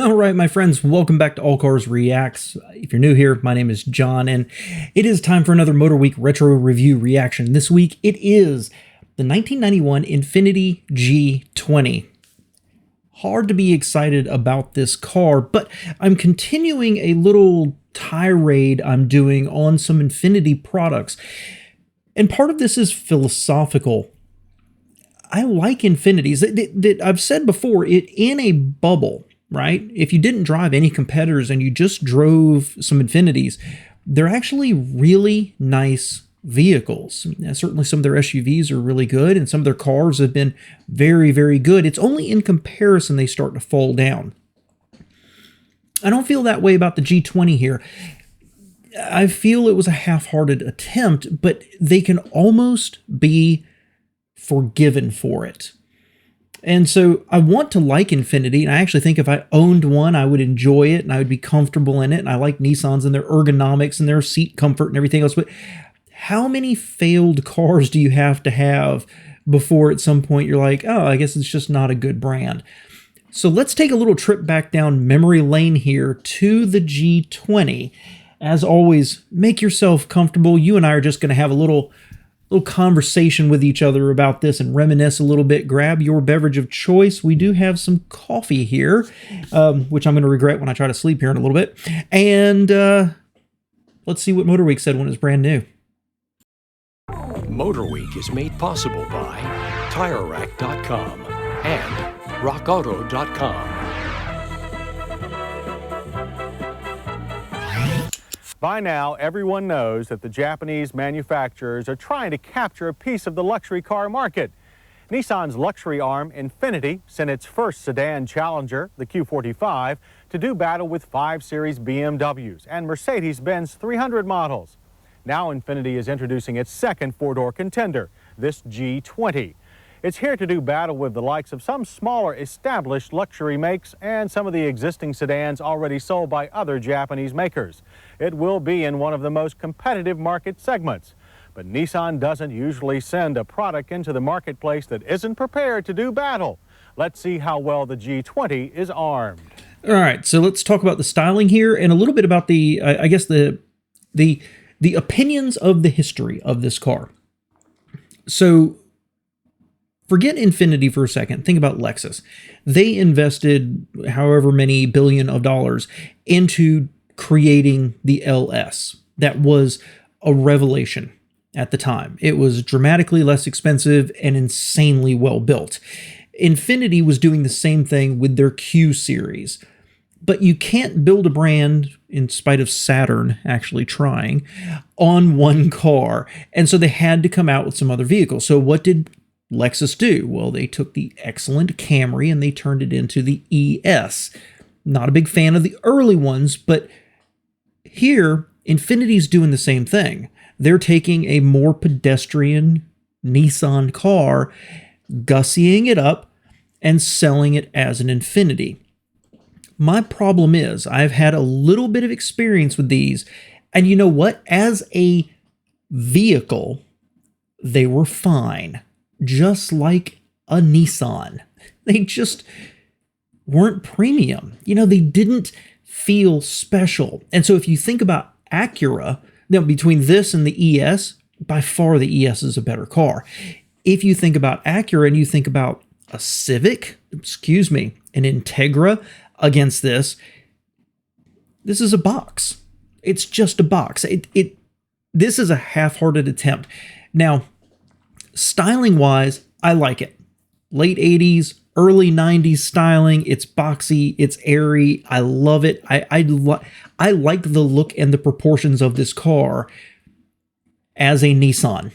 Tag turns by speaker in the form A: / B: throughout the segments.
A: All right, my friends, welcome back to All Cars Reacts. If you're new here, my name is John, and it is time for another Motorweek retro review reaction. This week, it is the 1991 Infiniti G20. Hard to be excited about this car, but I'm continuing a little tirade I'm doing on some Infiniti products. And part of this is philosophical. I like Infinitis. That I've said before, it in a bubble, right? If you didn't drive any competitors and you just drove some Infinitis, they're actually really nice vehicles. Certainly some of their SUVs are really good, and some of their cars have been very, very good. It's only in comparison they start to fall down. I don't feel that way about the G20 here. I feel it was a half-hearted attempt, but they can almost be forgiven for it. And so I want to like Infiniti, and I actually think if I owned one, I would enjoy it and I would be comfortable in it. And I like Nissans and their ergonomics and their seat comfort and everything else. But how many failed cars do you have to have before at some point you're like, oh, I guess it's just not a good brand? So let's take a little trip back down memory lane here to the G20. As always, make yourself comfortable. You and I are just going to have a little conversation with each other about this and reminisce a little bit. Grab your beverage of choice. We do have some coffee here, which I'm going to regret when I try to sleep here in a little bit. And let's see what Motorweek said when it was brand new.
B: Motorweek is made possible by TireRack.com and RockAuto.com.
C: By now, everyone knows that the Japanese manufacturers are trying to capture a piece of the luxury car market. Nissan's luxury arm, Infiniti, sent its first sedan challenger, the Q45, to do battle with 5 Series BMWs and Mercedes-Benz 300 models. Now Infiniti is introducing its second four-door contender, this G20. It's here to do battle with the likes of some smaller established luxury makes and some of the existing sedans already sold by other Japanese makers. It will be in one of the most competitive market segments. But Nissan doesn't usually send a product into the marketplace that isn't prepared to do battle. Let's see how well the G20 is armed.
A: All right, so let's talk about the styling here and a little bit about the, I guess, the opinions of the history of this car. So forget Infiniti for a second. Think about Lexus. They invested however many billion of dollars into creating the LS. That was a revelation at the time. It was dramatically less expensive and insanely well built. Infiniti was doing the same thing with their Q series. But you can't build a brand, in spite of Saturn actually trying, on one car. And so they had to come out with some other vehicles. So what did Lexus do? Well, they took the excellent Camry and they turned it into the ES. Not a big fan of the early ones, but here, Infiniti's doing the same thing. They're taking a more pedestrian Nissan car, gussying it up, and selling it as an Infiniti. My problem is, I've had a little bit of experience with these, and you know what? As a vehicle, they were fine. Just like a Nissan. They just weren't premium. You know, they didn't feel special. And so if you think about Acura, now between this and the ES, by far the ES is a better car. If you think about Acura and you think about a Civic, an Integra against this is a box. It's just a box. This is a half-hearted attempt. Now, styling-wise, I like it. Late 80s, early 90s styling. It's boxy. It's airy. I love it. I like the look and the proportions of this car as a Nissan.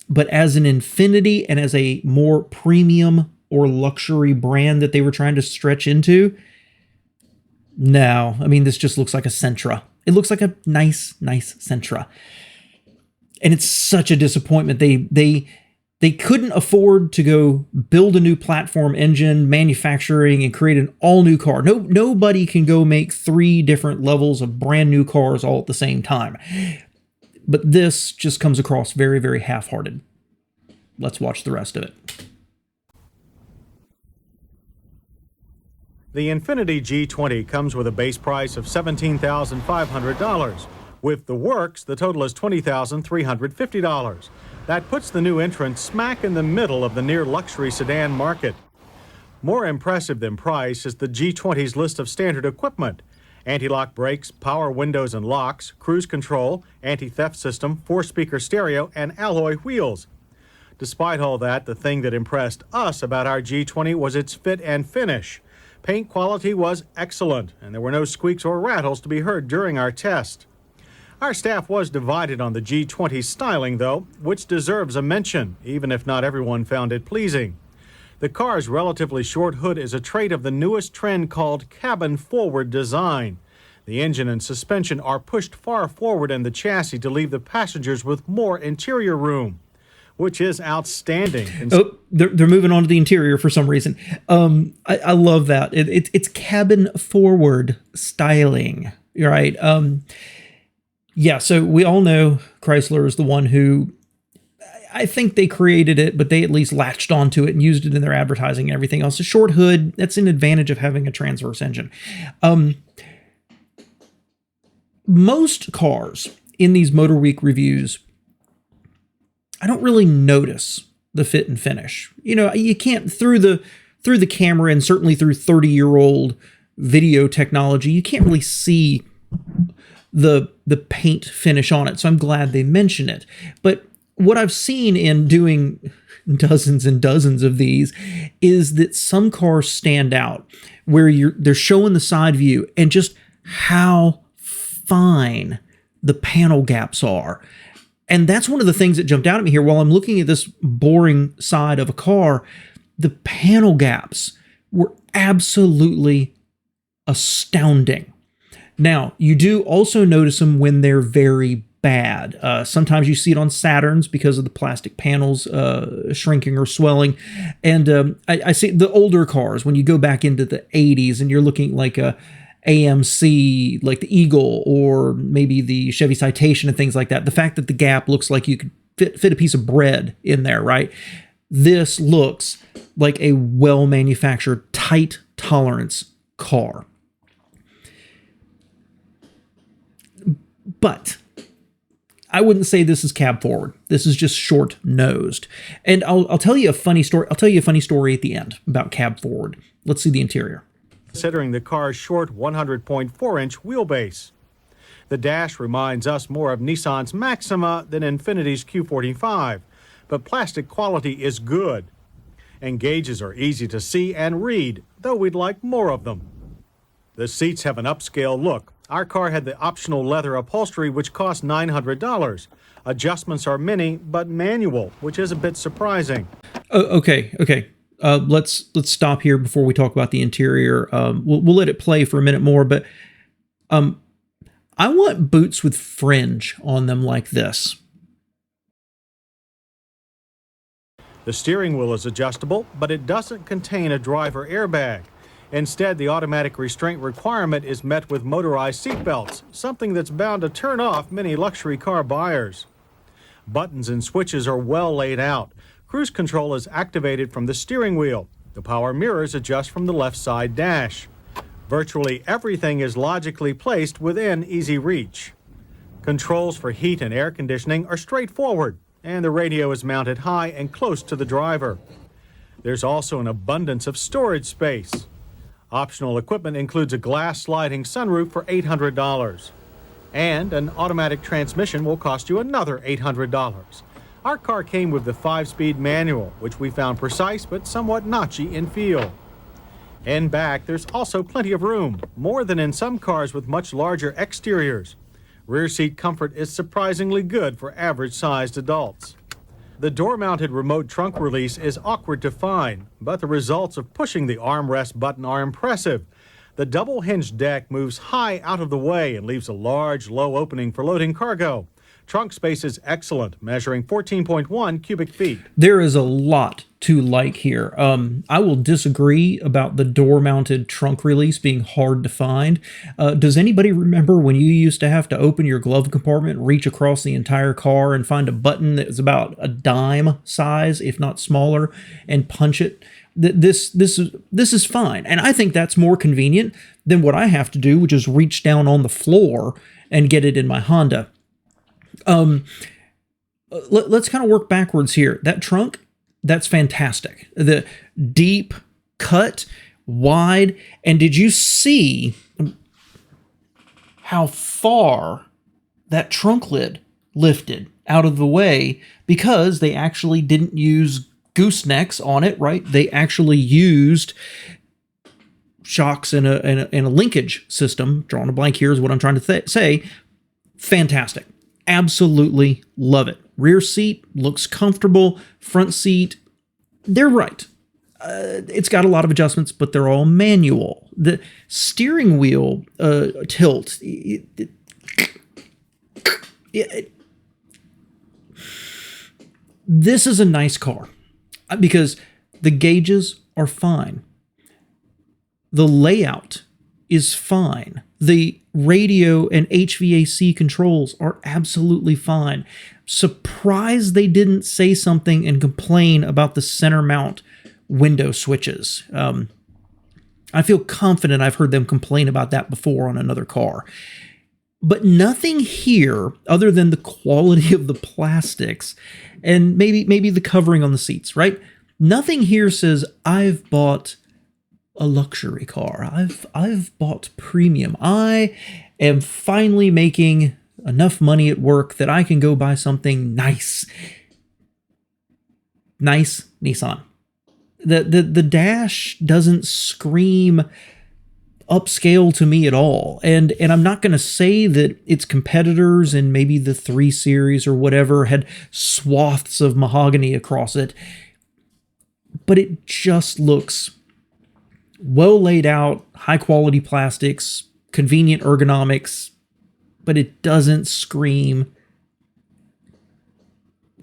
A: But as an Infiniti and as a more premium or luxury brand that they were trying to stretch into, no. I mean, this just looks like a Sentra. It looks like a nice Sentra. And it's such a disappointment. They couldn't afford to go build a new platform engine, manufacturing, and create an all-new car. Nobody can go make 3 different levels of brand new cars all at the same time. But this just comes across very, very half-hearted. Let's watch the rest of it.
C: The Infiniti G20 comes with a base price of $17,500. With the works, the total is $20,350. That puts the new entrant smack in the middle of the near-luxury sedan market. More impressive than price is the G20's list of standard equipment: anti-lock brakes, power windows and locks, cruise control, anti-theft system, 4-speaker stereo, and alloy wheels. Despite all that, the thing that impressed us about our G20 was its fit and finish. Paint quality was excellent, and there were no squeaks or rattles to be heard during our test. Our staff was divided on the G20 styling, though, which deserves a mention, even if not everyone found it pleasing. The car's relatively short hood is a trait of the newest trend called cabin-forward design. The engine and suspension are pushed far forward in the chassis to leave the passengers with more interior room, which is outstanding.
A: Oh, they're moving on to the interior for some reason. I love that. It's cabin-forward styling, right? Yeah, so we all know Chrysler is the one who, I think they created it, but they at least latched onto it and used it in their advertising and everything else. A short hood, that's an advantage of having a transverse engine. Most cars in these Motorweek reviews, I don't really notice the fit and finish. You know, you can't, through the camera and certainly through 30-year-old video technology, you can't really see the paint finish on it. So I'm glad they mention it. But what I've seen in doing dozens and dozens of these is that some cars stand out where they're showing the side view and just how fine the panel gaps are. And that's one of the things that jumped out at me here while I'm looking at this boring side of a car. The panel gaps were absolutely astounding. Now, you do also notice them when they're very bad. Sometimes you see it on Saturns because of the plastic panels shrinking or swelling. And I see the older cars, when you go back into the 80s and you're looking like a AMC, like the Eagle, or maybe the Chevy Citation and things like that. The fact that the gap looks like you could fit a piece of bread in there, right? This looks like a well-manufactured, tight tolerance car. But I wouldn't say this is cab forward. This is just short nosed. And I'll tell you a funny story. I'll tell you a funny story at the end about cab forward. Let's see the interior.
C: Considering the car's short 100.4-inch wheelbase. The dash reminds us more of Nissan's Maxima than Infiniti's Q45, but plastic quality is good. And gauges are easy to see and read, though we'd like more of them. The seats have an upscale look. Our car had the optional leather upholstery, which cost $900. Adjustments are many, but manual, which is a bit surprising.
A: Okay. Let's stop here before we talk about the interior. We'll let it play for a minute more, but I want boots with fringe on them like this.
C: The steering wheel is adjustable, but it doesn't contain a driver airbag. Instead, the automatic restraint requirement is met with motorized seatbelts, something that's bound to turn off many luxury car buyers. Buttons and switches are well laid out. Cruise control is activated from the steering wheel. The power mirrors adjust from the left side dash. Virtually everything is logically placed within easy reach. Controls for heat and air conditioning are straightforward, and the radio is mounted high and close to the driver. There's also an abundance of storage space. Optional equipment includes a glass sliding sunroof for $800. And an automatic transmission will cost you another $800. Our car came with the 5-speed manual, which we found precise but somewhat notchy in feel. In back, there's also plenty of room, more than in some cars with much larger exteriors. Rear seat comfort is surprisingly good for average-sized adults. The door-mounted remote trunk release is awkward to find, but the results of pushing the armrest button are impressive. The double-hinged deck moves high out of the way and leaves a large, low opening for loading cargo. Trunk space is excellent, measuring 14.1 cubic feet.
A: There is a lot to like here. I will disagree about the door-mounted trunk release being hard to find. Does anybody remember when you used to have to open your glove compartment, reach across the entire car, and find a button that was about a dime size, if not smaller, and punch it? This is fine, and I think that's more convenient than what I have to do, which is reach down on the floor and get it in my Honda. Let's kind of work backwards here. That trunk, that's fantastic. The deep cut, wide, and did you see how far that trunk lid lifted out of the way? Because they actually didn't use goosenecks on it, right? They actually used shocks in a linkage system. Drawing a blank here is what I'm trying to say. Fantastic. Absolutely love it. Rear seat looks comfortable. Front seat, they're right. It's got a lot of adjustments, but they're all manual. The steering wheel tilt, this is a nice car because the gauges are fine. The layout is fine. The radio and HVAC controls are absolutely fine. Surprised they didn't say something and complain about the center mount window switches. I feel confident I've heard them complain about that before on another car. But nothing here other than the quality of the plastics and maybe the covering on the seats, right? Nothing here says I've bought a luxury car. I've bought premium. I am finally making enough money at work that I can go buy something nice. Nice Nissan. The dash doesn't scream upscale to me at all. And I'm not going to say that its competitors and maybe the 3 Series or whatever had swaths of mahogany across it, but it just looks well laid out, high quality plastics, convenient ergonomics, but it doesn't scream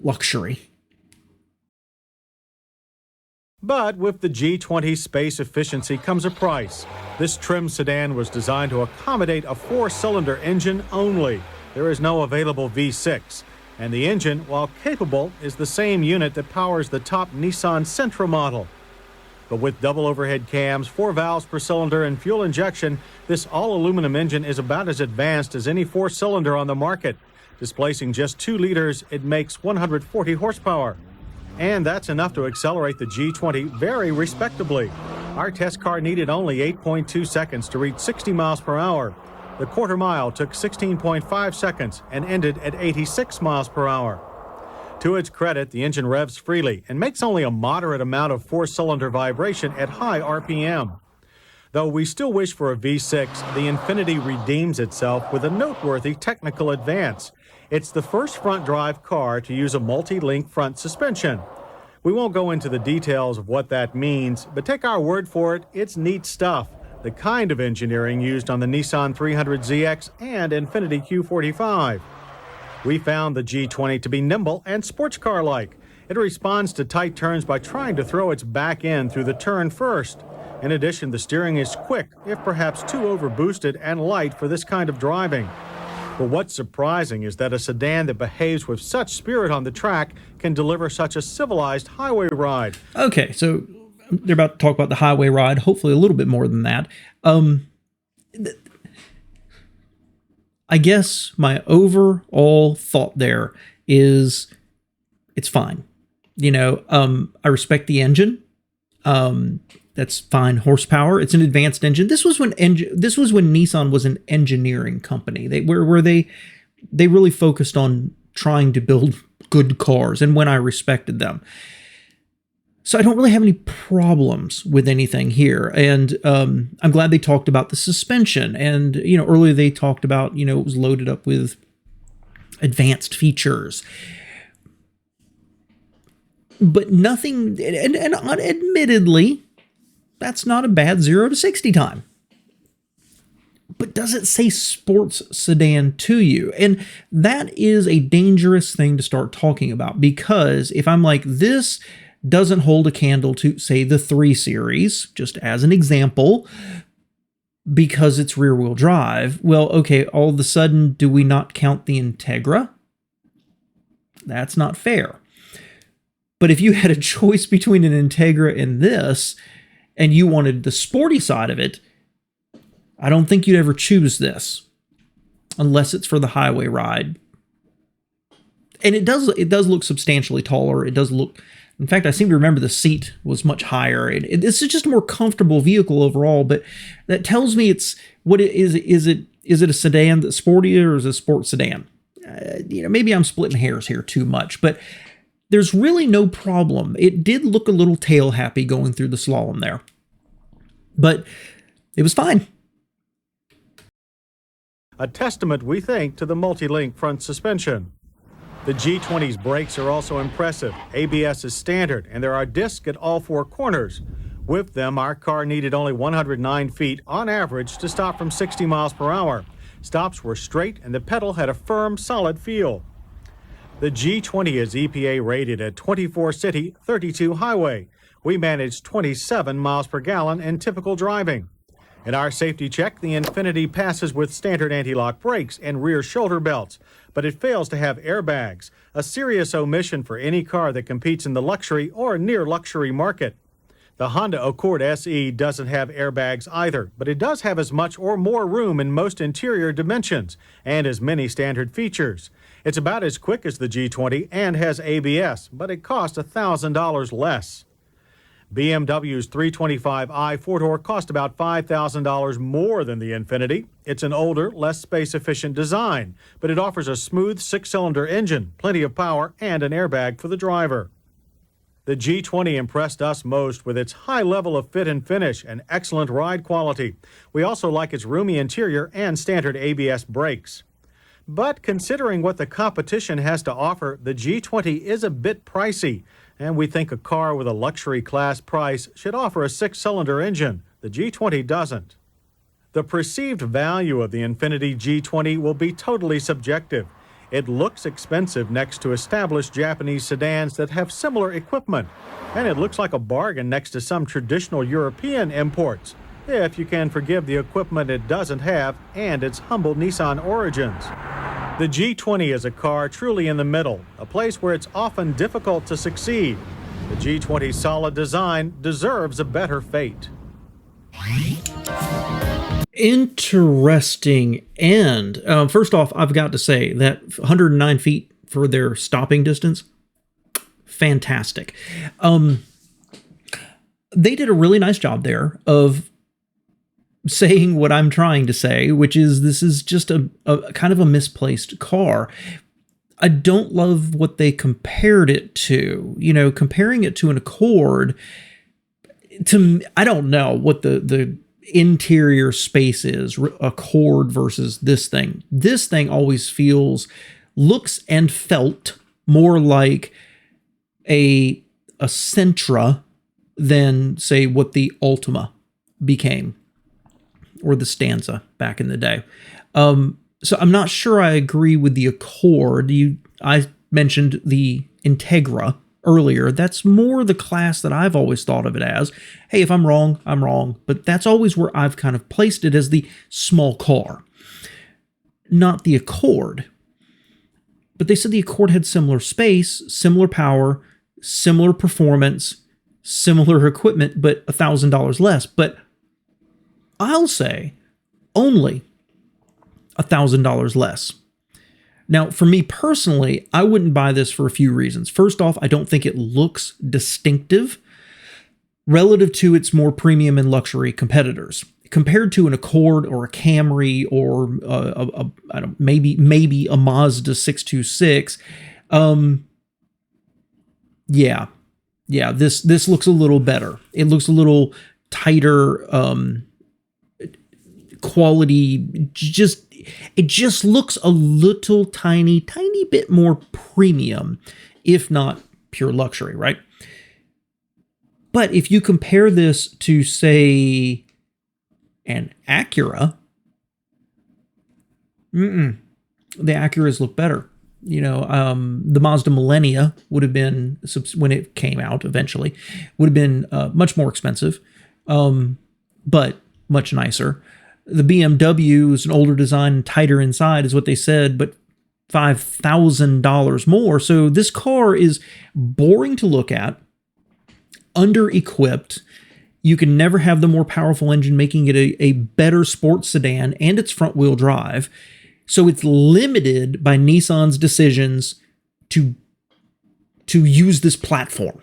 A: luxury.
C: But with the G20 space efficiency comes a price. This trim sedan was designed to accommodate a 4-cylinder engine only. There is no available V6. And the engine, while capable, is the same unit that powers the top Nissan Sentra model. But with double overhead cams, 4 valves per cylinder, and fuel injection, this all-aluminum engine is about as advanced as any 4-cylinder on the market. Displacing just 2 liters, it makes 140 horsepower. And that's enough to accelerate the G20 very respectably. Our test car needed only 8.2 seconds to reach 60 miles per hour. The quarter mile took 16.5 seconds and ended at 86 miles per hour. To its credit, the engine revs freely and makes only a moderate amount of 4-cylinder vibration at high RPM. Though we still wish for a V6, the Infiniti redeems itself with a noteworthy technical advance. It's the first front-drive car to use a multi-link front suspension. We won't go into the details of what that means, but take our word for it, it's neat stuff. The kind of engineering used on the Nissan 300ZX and Infiniti Q45. We found the G20 to be nimble and sports car-like. It responds to tight turns by trying to throw its back end through the turn first. In addition, the steering is quick, if perhaps too overboosted and light for this kind of driving. But what's surprising is that a sedan that behaves with such spirit on the track can deliver such a civilized highway ride.
A: Okay, so they're about to talk about the highway ride, hopefully a little bit more than that. I guess my overall thought there is it's fine. You know, I respect the engine. That's fine horsepower. It's an advanced engine. This was when Nissan was an engineering company. They really focused on trying to build good cars, and when I respected them. So I don't really have any problems with anything here. And I'm glad they talked about the suspension. And, you know, earlier they talked about, you know, it was loaded up with advanced features. But nothing, and admittedly, that's not a bad 0 to 60 time. But does it say sports sedan to you? And that is a dangerous thing to start talking about, because if I'm like, this doesn't hold a candle to, say, the 3 Series, just as an example, because it's rear-wheel drive. Well, okay, all of a sudden, do we not count the Integra? That's not fair. But if you had a choice between an Integra and this, and you wanted the sporty side of it, I don't think you'd ever choose this, unless it's for the highway ride. And it does look substantially taller. It does look, in fact, I seem to remember the seat was much higher. This is just a more comfortable vehicle overall, but that tells me it's, what it is. Is it a sedan that's sportier, or is it a sports sedan? Maybe I'm splitting hairs here too much, but there's really no problem. It did look a little tail happy going through the slalom there, but it was fine.
C: A testament, we think, to the multi-link front suspension. The G20's brakes are also impressive. ABS is standard, and there are discs at all 4 corners. With them, our car needed only 109 feet on average to stop from 60 miles per hour. Stops were straight, and the pedal had a firm, solid feel. The G20 is EPA rated at 24 city, 32 highway. We managed 27 miles per gallon in typical driving. In our safety check, the Infiniti passes with standard anti-lock brakes and rear shoulder belts, but it fails to have airbags, a serious omission for any car that competes in the luxury or near luxury market. The Honda Accord SE doesn't have airbags either, but it does have as much or more room in most interior dimensions and as many standard features. It's about as quick as the G20 and has ABS, but it costs $1,000 less. BMW's 325i 4-door cost about $5,000 more than the Infiniti. It's an older, less space-efficient design, but it offers a smooth 6-cylinder engine, plenty of power, and an airbag for the driver. The G20 impressed us most with its high level of fit and finish and excellent ride quality. We also like its roomy interior and standard ABS brakes. But considering what the competition has to offer, the G20 is a bit pricey, and we think a car with a luxury class price should offer a 6-cylinder engine. The G20 doesn't. The perceived value of the Infiniti G20 will be totally subjective. It looks expensive next to established Japanese sedans that have similar equipment, and it looks like a bargain next to some traditional European imports, if you can forgive the equipment it doesn't have and its humble Nissan origins. The G20 is a car truly in the middle, a place where it's often difficult to succeed. The G20's solid design deserves a better fate.
A: Interesting. And first off, I've got to say that 109 feet for their stopping distance, fantastic. They did a really nice job there of saying what I'm trying to say, which is this is just a kind of a misplaced car. I don't love what they compared it to. Comparing it to an Accord, I don't know what the interior space is, Accord versus this thing. This thing always looks and felt more like a Sentra than, say, what the Ultima became, or the Stanza back in the day. So I'm not sure I agree with the Accord. I mentioned the Integra earlier. That's more the class that I've always thought of it as. Hey, if I'm wrong, I'm wrong. But that's always where I've kind of placed it, as the small car, not the Accord. But they said the Accord had similar space, similar power, similar performance, similar equipment, but $1,000 less. But I'll say only $1,000 less. Now, for me personally, I wouldn't buy this for a few reasons. First off, I don't think it looks distinctive relative to its more premium and luxury competitors. Compared to an Accord or a Camry or maybe a Mazda 626, this looks a little better. It looks a little tighter, quality. It just looks a little tiny bit more premium, if not pure luxury, right? But if you compare this to, say, an Acura, the Acuras look better. The Mazda Millennia would have been, when it came out eventually, would have been much more expensive, but much nicer. The BMW is an older design and tighter inside, is what they said, but $5,000 more. So this car is boring to look at, under-equipped. You can never have the more powerful engine, making it a better sports sedan, and it's front-wheel drive. So it's limited by Nissan's decisions to use this platform.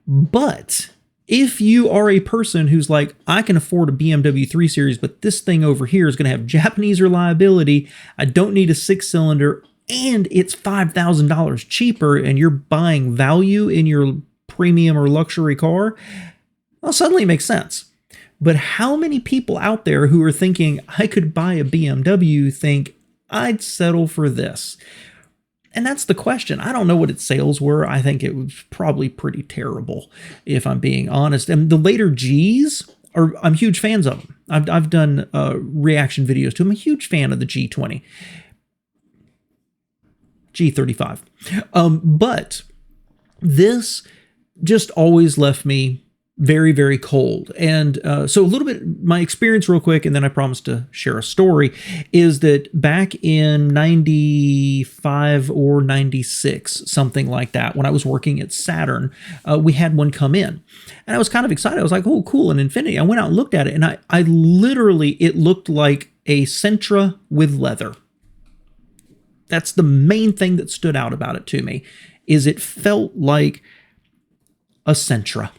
A: But if you are a person who's like, I can afford a BMW 3 Series, but this thing over here is going to have Japanese reliability, I don't need a 6-cylinder, and it's $5,000 cheaper, and you're buying value in your premium or luxury car, well, suddenly it makes sense. But how many people out there who are thinking, I could buy a BMW, think, I'd settle for this? And that's the question. I don't know what its sales were. I think it was probably pretty terrible, if I'm being honest. And the later Gs, I'm huge fans of them. I've done reaction videos to them. I'm a huge fan of the G20. G35. But this just always left me very, very cold. And so a little bit, my experience real quick, and then I promise to share a story, is that back in 95 or 96, something like that, when I was working at Saturn, we had one come in. And I was kind of excited. I was like, oh, cool, an Infiniti. I went out and looked at it, and I literally, it looked like a Sentra with leather. That's the main thing that stood out about it to me, is it felt like a Sentra.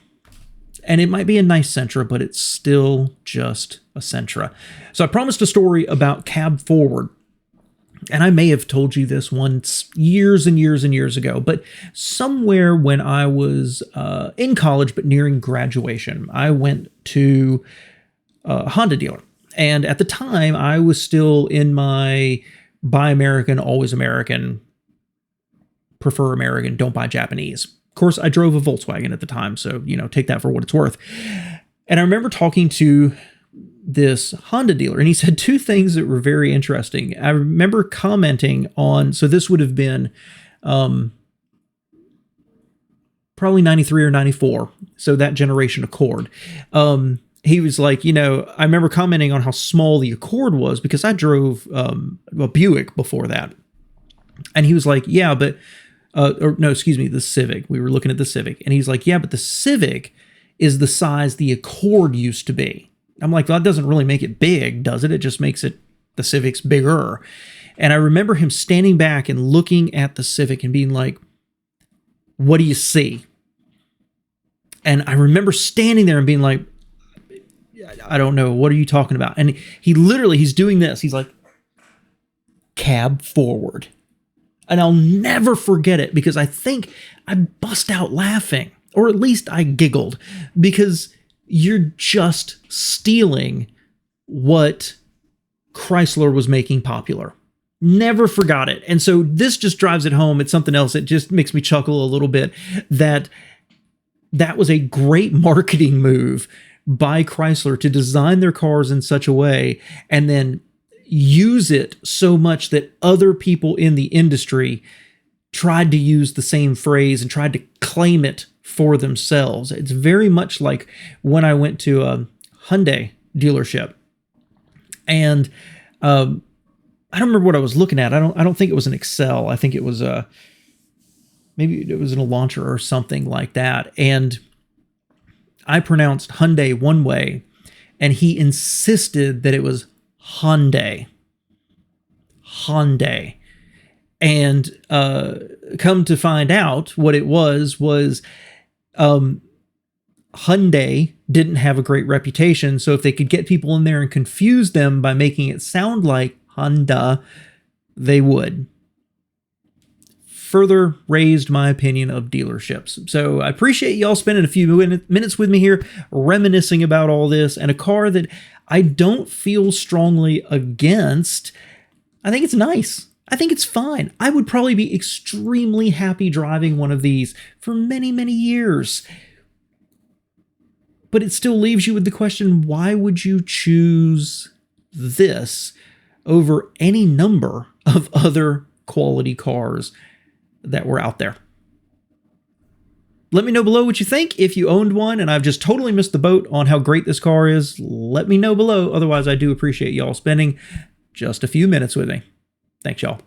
A: And it might be a nice Sentra, but it's still just a Sentra. So I promised a story about cab forward. And I may have told you this once years and years and years ago, but somewhere when I was in college, but nearing graduation, I went to a Honda dealer. And at the time, I was still in my buy American, always American, prefer American, don't buy Japanese. Of course, I drove a Volkswagen at the time, so, take that for what it's worth. And I remember talking to this Honda dealer, and he said two things that were very interesting. I remember commenting on, so this would have been probably 93 or 94, so that generation Accord. He was like, I remember commenting on how small the Accord was, because I drove a Buick before that. And he was like, yeah, but the Civic. We were looking at the Civic. And he's like, yeah, but the Civic is the size the Accord used to be. I'm like, well, that doesn't really make it big, does it? It just makes it, the Civic's bigger. And I remember him standing back and looking at the Civic and being like, what do you see? And I remember standing there and being like, I don't know. What are you talking about? And he's doing this. He's like, cab forward. And I'll never forget it, because I think I bust out laughing, or at least I giggled, because you're just stealing what Chrysler was making popular. Never forgot it. And so this just drives it home. It's something else. It just makes me chuckle a little bit that was a great marketing move by Chrysler to design their cars in such a way, and then use it so much that other people in the industry tried to use the same phrase and tried to claim it for themselves. It's very much like when I went to a Hyundai dealership, and I don't remember what I was looking at. I don't think it was an Excel. I think it was maybe it was an Elantra or something like that. And I pronounced Hyundai one way, and he insisted that it was Hyundai. And come to find out, what it was Hyundai didn't have a great reputation, so if they could get people in there and confuse them by making it sound like Honda, they would. Further raised my opinion of dealerships. So I appreciate y'all spending a few minutes with me here, reminiscing about all this, and a car that I don't feel strongly against. I think it's nice. I think it's fine. I would probably be extremely happy driving one of these for many, many years. But it still leaves you with the question, why would you choose this over any number of other quality cars that were out there. Let me know below what you think. If you owned one and I've just totally missed the boat on how great this car is, let me know below. Otherwise, I do appreciate y'all spending just a few minutes with me. Thanks, y'all.